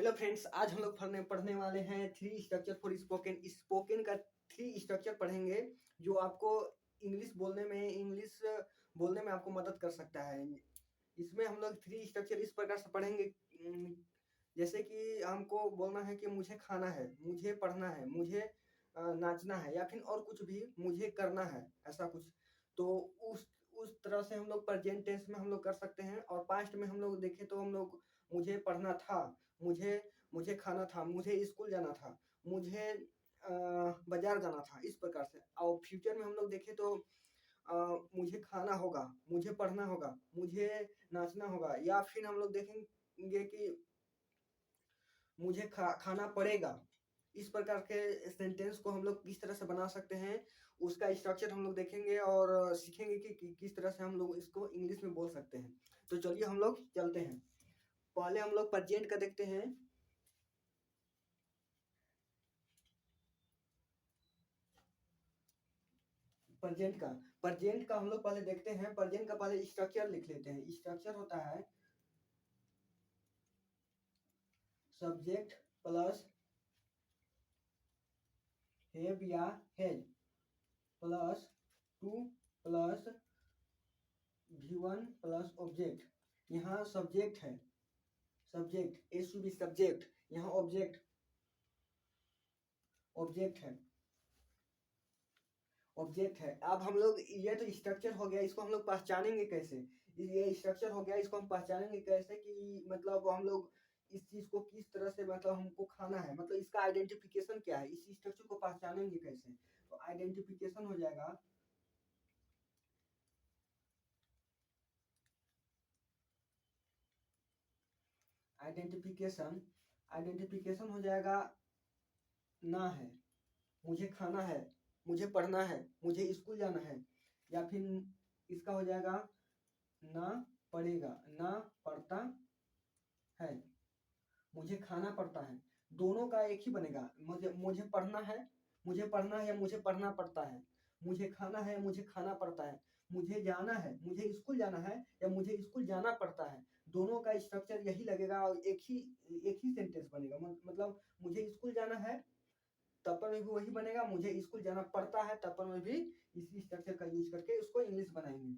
Hello friends, आज हम लोग पढ़ने वाले हैं three structure for spoken. Spoken का थ्री स्ट्रक्चर पढ़ेंगे जो आपको इंग्लिश बोलने में आपको मदद कर सकता है। इसमें हम लोग थ्री स्ट्रक्चर इस प्रकार से पढ़ेंगे। जैसे कि हमको बोलना है कि मुझे खाना है, मुझे पढ़ना है, मुझे नाचना है, या फिर और कुछ भी मुझे करना है, ऐसा कुछ। तो उस तरह से हम लोग प्रेजेंट टेंस में हम लोग कर सकते हैं। और पास्ट में हम लोग देखें तो हम लोग मुझे पढ़ना था, मुझे मुझे खाना था, मुझे स्कूल जाना था, मुझे बाजार जाना था, इस प्रकार से। और फ्यूचर में हम लोग देखें तो मुझे खाना होगा, मुझे पढ़ना होगा, मुझे नाचना होगा, या फिर हम लोग देखेंगे कि मुझे खाना पड़ेगा। इस प्रकार के सेंटेंस को हम लोग किस तरह से बना सकते हैं, उसका स्ट्रक्चर हम लोग देखेंगे और सीखेंगे कि किस तरह से हम लोग इसको इंग्लिश में बोल सकते हैं। तो चलिए हम लोग चलते हैं। पहले हम लोग प्रेजेंट का देखते हैं। प्रेजेंट का हम लोग पहले देखते हैं। प्रेजेंट का पहले स्ट्रक्चर लिख लेते हैं। स्ट्रक्चर होता है सब्जेक्ट प्लस हैव या has plus to plus V1 plus object. यहाँ सब्जेक्ट है, subject S to be subject. यहाँ ऑब्जेक्ट ऑब्जेक्ट है, ऑब्जेक्ट है। अब हम लोग, ये तो स्ट्रक्चर हो गया, इसको हम लोग पहचानेंगे कैसे? ये स्ट्रक्चर हो गया, इसको हम पहचानेंगे कैसे कि मतलब हम लोग इस चीज को किस तरह से, मतलब हमको खाना है, मतलब इसका आइडेंटिफिकेशन क्या है, इस स्ट्रक्चर को पहचानेंगे कैसे? तो आइडेंटिफिकेशन हो जाएगा आइडेंटिफिकेशन आइडेंटिफिकेशन हो जाएगा ना है, मुझे खाना है, मुझे पढ़ना है, मुझे स्कूल जाना है। या फिर इसका हो जाएगा ना पड़ेगा, ना पड़ता है, मुझे खाना पड़ता है। दोनों का एक ही बनेगा। मुझे मुझे पढ़ना है, मुझे पढ़ना है या मुझे पढ़ना पड़ता है। मुझे खाना है, मुझे खाना पड़ता है। मुझे जाना है, मुझे स्कूल जाना है या मुझे स्कूल जाना पड़ता है। दोनों का स्ट्रक्चर यही लगेगा और एक ही सेंटेंस बनेगा। मतलब मुझे स्कूल जाना है, तब पर में भी वही बनेगा। मुझे स्कूल जाना पड़ता है, तब पर में भी इसी स्ट्रक्चर का यूज करके उसको इंग्लिश बनाएंगे।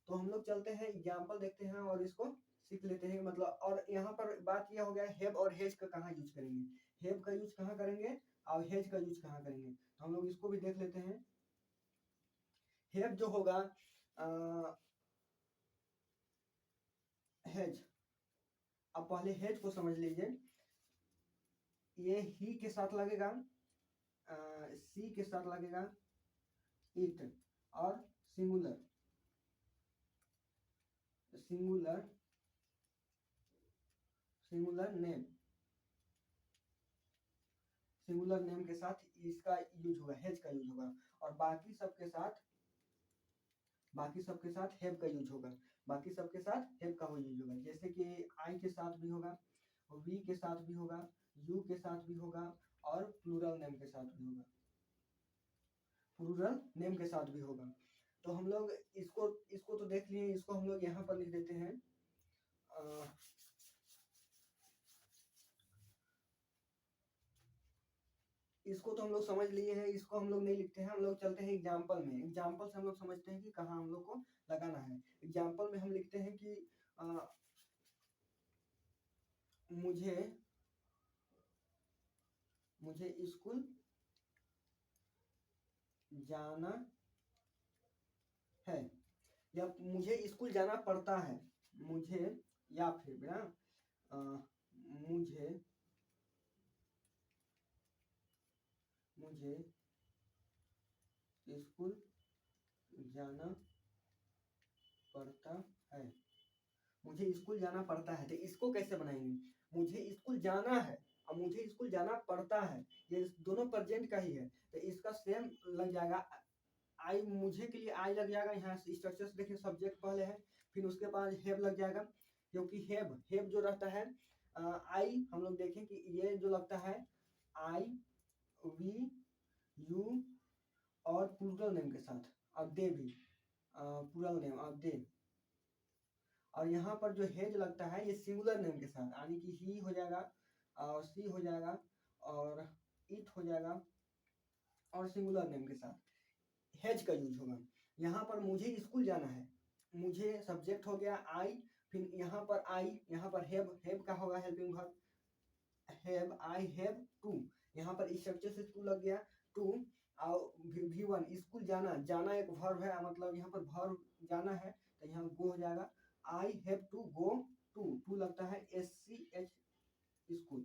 तो हम लोग चलते हैं, एग्जाम्पल देखते हैं और इसको सीख लेते हैं। मतलब, और यहाँ पर बात यह हो गया हैव और हेज का कहाँ यूज करेंगे, हैव का यूज कहाँ करेंगे और हेज का यूज कहाँ करेंगे। तो हम लोग इसको भी देख लेते हैं। हैव जो होगा हेज। अब पहले हेज को समझ लीजिए। ये ही के साथ लगेगा, सी के साथ लगेगा इट, और singular singular singular name, singular name के साथ इसका यूज होगा, हेज का यूज होगा। और बाकी सबके साथ हैव का यूज होगा। बाकी सबके साथ हैव का यूज होगा। जैसे कि आई के साथ भी होगा, वी के साथ भी होगा, यू के साथ भी होगा, और प्लूरल नेम के साथ भी होगा, प्लूरल नेम के साथ भी होगा। तो हम लोग इसको इसको तो देख लिए, इसको हम लोग यहाँ पर लिख देते हैं। इसको तो हम लोग समझ लिए हैं, इसको हम लोग नहीं लिखते हैं। हम लोग चलते हैं एग्जाम्पल में। एग्जाम्पल से हम लोग समझते हैं कि कहाँ हम लोग को लगाना है। एग्जाम्पल में हम लिखते हैं कि मुझे स्कूल जाना है, या मुझे स्कूल जाना पड़ता है। मुझे, या फिर मुझे मुझे स्कूल जाना पड़ता है, मुझे स्कूल जाना पड़ता है। तो इसको कैसे बनाएंगे? मुझे स्कूल जाना है और मुझे स्कूल जाना पड़ता है, ये दोनों प्रेजेंट का ही है। तो इसका सेम लग जाएगा। आई, मुझे के लिए आई लग जाएगा। यहाँ स्ट्रक्चर से देखिए, सब्जेक्ट पहले है, फिर उसके बाद हैव लग जाएगा। क्योंकि हैव जो रहता है, आई हम लोग देखें कि ये जो लगता है आई, वी, यू, और प्लूरल नेम के साथ, और दे भी, प्लूरल नेम और दे। और यहाँ पर जो हेज लगता है, ये सिंगुलर नेम के साथ, यानी कि ही हो जाएगा, और सी हो जाएगा और इट हो जाएगा और सिंगुलर नेम के साथ हैज का यूज होगा। यहाँ पर मुझे स्कूल जाना है, मुझे सब्जेक्ट हो गया आई, फिर यहाँ पर आई, यहाँ पर हैव का होगा helping verb, have I have to, यहाँ पर स्ट्रक्चर से टू लग गया टू। और V1 स्कूल जाना, जाना एक वर्ब है, मतलब यहाँ पर वर्ब जाना है तो यहाँ गो हो जाएगा। I have to go to लगता है SCH स्कूल,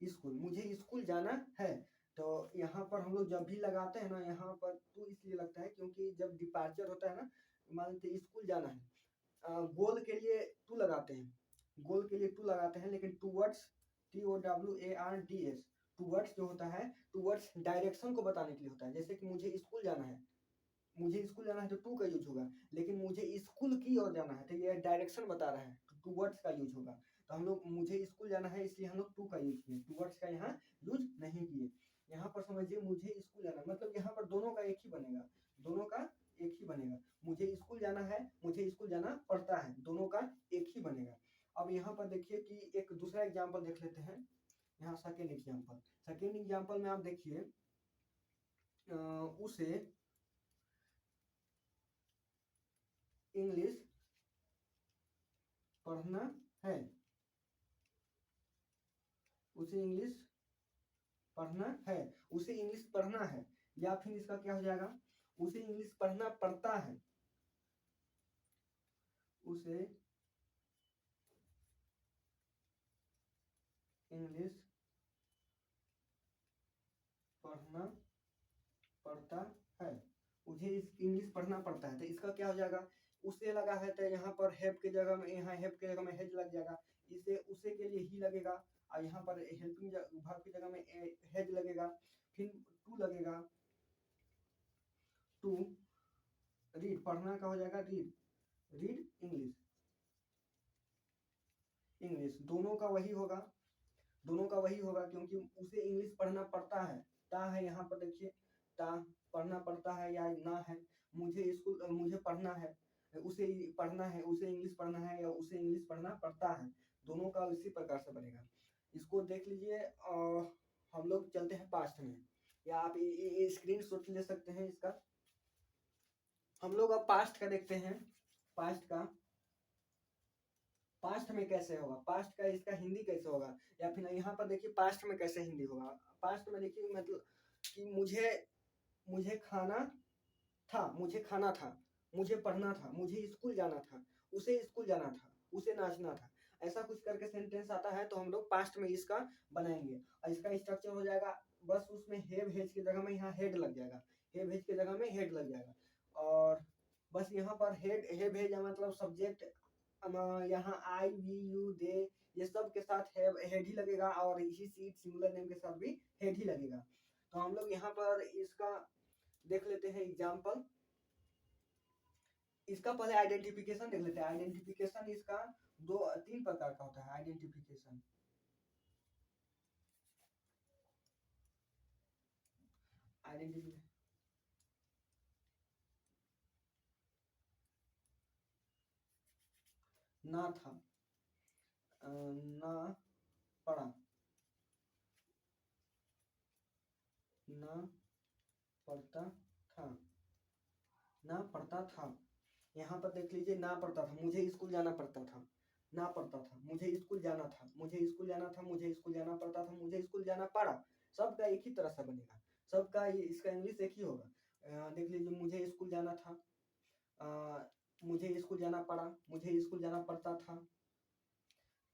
स्कूल मुझे स्कूल जाना है। तो यहाँ पर हम लोग जब भी लगाते हैं ना, यहाँ पर टू इसलिए लगता है क्योंकि जब डिपार्चर होता है ना, मान लीजिए स्कूल जाना है, गोल के लिए टू लगाते हैं, गोल के लिए टू लगाते हैं, लेकिन टूवर्ड्स TOWARDS टूवर्ड्स जो होता है, टूवर्ड्स डायरेक्शन को बताने के लिए होता है। जैसे कि मुझे स्कूल जाना है, मुझे स्कूल जाना है तो टू का यूज होगा, लेकिन मुझे स्कूल की ओर जाना है तो ये डायरेक्शन बता रहा है तो टूवर्ड्स का यूज होगा। तो हम लोग मुझे स्कूल जाना है इसलिए हम लोग टू का यूज किए, टूवर्ड्स का यहाँ यूज नहीं किए। यहाँ पर समझिए मुझे स्कूल जाना, मतलब यहाँ पर दोनों का एक ही बनेगा, दोनों का एक ही बनेगा। मुझे स्कूल जाना है, मुझे स्कूल जाना पड़ता है, दोनों का एक ही बनेगा। अब यहाँ पर देखिए कि एक दूसरा एग्जाम्पल देख लेते हैं। यहाँ सेकेंड एग्जाम्पल में आप देखिए उसे इंग्लिश पढ़ना है, उसे इंग्लिश पढ़ना है, उसे इंग्लिश पढ़ना है, या फिर इसका क्या हो जाएगा, उसे इंग्लिश पढ़ना पड़ता है, उसे इंग्लिश पढ़ना पड़ता है, मुझे इंग्लिश पढ़ना पड़ता है। तो इसका क्या हो जाएगा, उसे लगा है तो यहाँ पर हैव की जगह में, यहाँ हैव की जगह में हैज लग जाएगा, इसे उसे के लिए ही लगेगा, और यहाँ पर हेल्पिंग वर्ब की जगह में हैज लगेगा, फिर टू लगेगा, टू रीड पढ़ना का हो जाएगा रीड, रीड इंग्लिश, इंग्लिश दोनों का वही होगा, दोनों का वही होगा क्योंकि उसे इंग्लिश पढ़ना पड़ता है, ता है यहाँ पर देखिए, ता पढ़ना पड़ता है या ना है, मुझे स्कूल मुझे पढ़ना है, उसे पढ़ना है, उसे इंग्लिश पढ़ना है या उसे इंग्लिश पढ़ना पड़ता है, दोनों का इसी प्रकार से बनेगा। इसको देख लीजिए और हम लोग चलते हैं पास्ट में, या आप स्क्रीन शॉट ले सकते हैं इसका। हम लोग अब पास्ट का देखते हैं, पास्ट का, पास्ट में कैसे होगा, पास्ट का इसका हिंदी कैसे होगा, या फिर यहाँ पर देखिए पास्ट में कैसे हिंदी होगा। पास्ट में देखिए मतलब कि मुझे खाना था, मुझे खाना था, मुझे पढ़ना था, मुझे स्कूल जाना था, उसे स्कूल जाना था, उसे नाचना था, ऐसा कुछ करके सेंटेंस आता है तो हम लोग पास्ट में इसका बनाएंगे। और इसका स्ट्रक्चर हो जाएगा, बस उसमें हैव हैज की जगह में यहाँ हेड लग जाएगा, हैव हैज की जगह में हेड लग जाएगा, और बस यहाँ पर हेड हैव हैज मतलब सब्जेक्ट, यहाँ आई वी यू दे ये सब के साथ हेड ही लगेगा, और इसी सीट सिंगुलर नेम के साथ भी हेड ही लगेगा। तो हम लोग यहाँ पर इसका देख लेते हैं एग्जाम्पल। इसका पहले आइडेंटिफिकेशन देख लेते हैं। आइडेंटिफिकेशन इसका तीन प्रकार का होता है। आइडेंटिफिकेशन, आइडेंटिफिकेशन ना था, ना पढ़ा, ना पढ़ता था, ना पढ़ता था। यहाँ पर देख लीजिए ना पढ़ता था, मुझे स्कूल जाना पड़ता था, ना पढ़ता था, मुझे स्कूल जाना था, मुझे स्कूल जाना था, मुझे स्कूल जाना पड़ता था, मुझे स्कूल जाना पड़ा। सबका एक ही तरह से बनेगा, सबका इसका इंग्लिश एक ही होगा। देख लीजिए मुझे स्कूल जाना था, मुझे स्कूल जाना पड़ा, मुझे स्कूल जाना पड़ता था,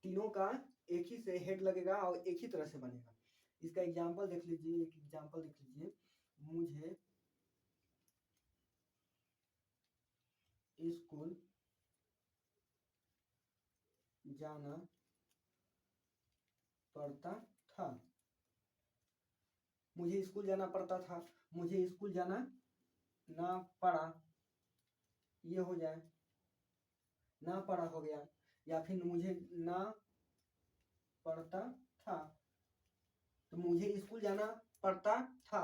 तीनों का एक ही से हेड लगेगा और एक ही तरह से बनेगा। इसका एग्जाम्पल देख लीजिए, एक एग्जाम्पल देख लीजिए, मुझे स्कूल जाना पड़ता था, मुझे स्कूल जाना पड़ता था, मुझे स्कूल जाना ना पड़ा, ये हो जाए, ना पड़ा हो गया, या फिर मुझे ना पड़ता था, तो मुझे स्कूल जाना पड़ता था,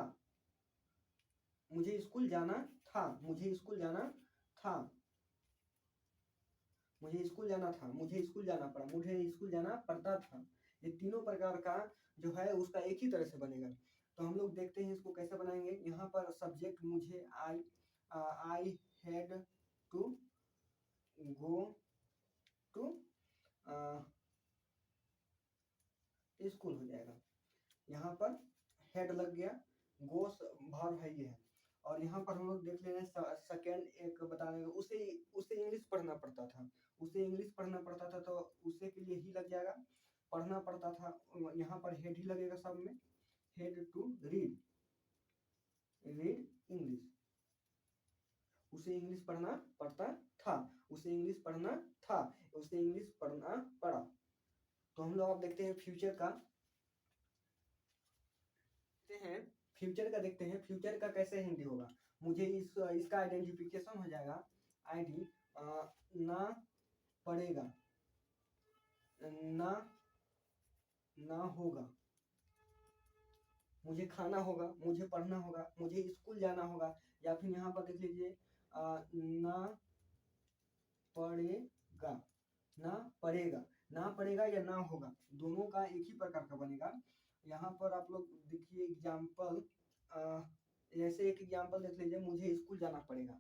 मुझे स्कूल जाना था, मुझे स्कूल जाना था, मुझे स्कूल जाना था, मुझे स्कूल जाना पड़ा, मुझे स्कूल जाना पड़ता था। ये तीनों प्रकार का जो है उसका एक ही तरह से बनेगा। तो हम लोग देखते हैं इसको कैसे बनाएंगे। यहाँ पर सब्जेक्ट मुझे I had to go to school हो जाएगा। यहाँ पर हेड लग गया, गोस वर्ब है ये है। और यहाँ पर हम लोग देख ले रहे हैं सेकेंड एक बताने का, उसे उसे इंग्लिश पढ़ना पड़ता था, उसे इंग्लिश पढ़ना पड़ता था, तो उसे के लिए ही लग जाएगा, पढ़ना पड़ता था, यहाँ पर हेड ही लगेगा सब में, had to read, read English, उसे इंग्लिश पढ़ना पड़ता था, उसे इंग्लिश पढ़ना था, उसे इंग्लिश पढ़ना पड़ा। तो हम लोग अब देखते हैं फ्यूचर का, फ्यूचर का देखते हैं, फ्यूचर का कैसे हिंदी होगा। मुझे इसका आइडेंटिफिकेशन हो जाएगा, आईडी ना पड़ेगा, ना ना होगा, मुझे खाना होगा, मुझे पढ़ना होगा, मुझे स्कूल जाना होगा। या फिर यहाँ पर देख लीजिए ना पड़ेगा, ना पड़ेगा, ना पड़ेगा या ना होगा, दोनों का एक ही प्रकार का बनेगा। यहाँ पर आप लोग देखिए एग्जाम्पल, जैसे एक एग्जाम्पल देख लीजिए, मुझे स्कूल जाना पड़ेगा,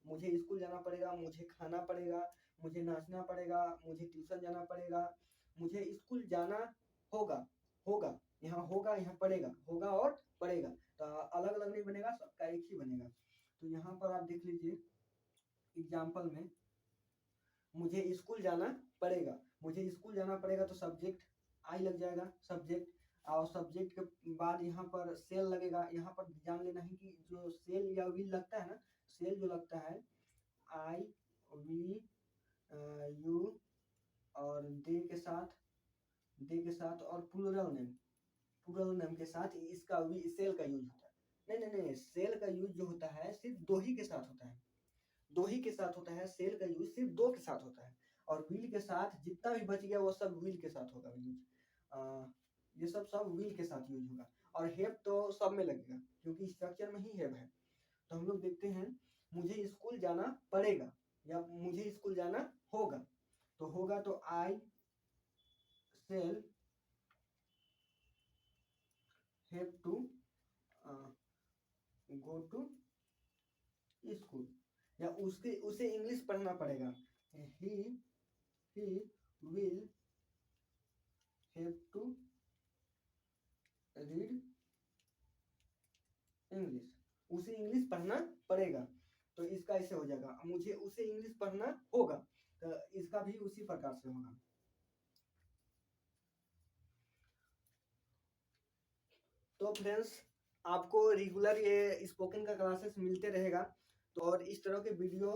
मुझे स्कूल जाना पड़ेगा, मुझे खाना पड़ेगा, मुझे नाचना पड़ेगा, मुझे ट्यूशन जाना पड़ेगा, मुझे स्कूल जाना होगा, होगा यहाँ होगा, यहाँ पड़ेगा, होगा और पड़ेगा, तो अलग अलग नहीं बनेगा, सबका एक ही बनेगा। तो यहाँ पर आप देख लीजिए एग्जाम्पल में, मुझे स्कूल जाना पड़ेगा, मुझे स्कूल जाना पड़ेगा, तो सब्जेक्ट आई लग जाएगा, सब्जेक्ट, और सब्जेक्ट के बाद यहाँ पर सेल लगेगा। यहाँ पर जान लेना है कि जो सेल या विल लगता है ना, सेल जो लगता है आई वी यू और दे के साथ, दे के साथ और प्लूरल नेम के साथ इसका वी सेल का यूज होता है। नहीं नहीं नहीं, सेल का यूज जो होता है सिर्फ दो ही के साथ होता है, दो ही के साथ होता है, सेल का यूज सिर्फ दो के साथ होता है, और विल के साथ जितना भी बच गया वो सब विल के साथ होगा यूज, ये सब विल के साथ यूज होगा। और हैव तो सब में लगेगा क्योंकि स्ट्रक्चर में ही हैव है। तो हम लोग देखते हैं, मुझे स्कूल जाना पड़ेगा या मुझे स्कूल जाना होगा, तो होगा तो I shall have to go to school, या उसे इंग्लिश पढ़ना पड़ेगा, he will have to read English, उसे इंग्लिश पढ़ना पड़ेगा, तो इसका ऐसे हो जाएगा, मुझे उसे इंग्लिश पढ़ना होगा, तो इसका भी उसी प्रकार से होगा। तो फ्रेंड्स, आपको रेगुलर ये स्पोकन का क्लासेस मिलते रहेगा, तो और इस तरह के वीडियो,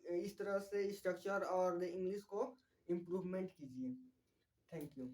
इस तरह से स्ट्रक्चर और इंग्लिश को इम्प्रूवमेंट कीजिए। Thank you.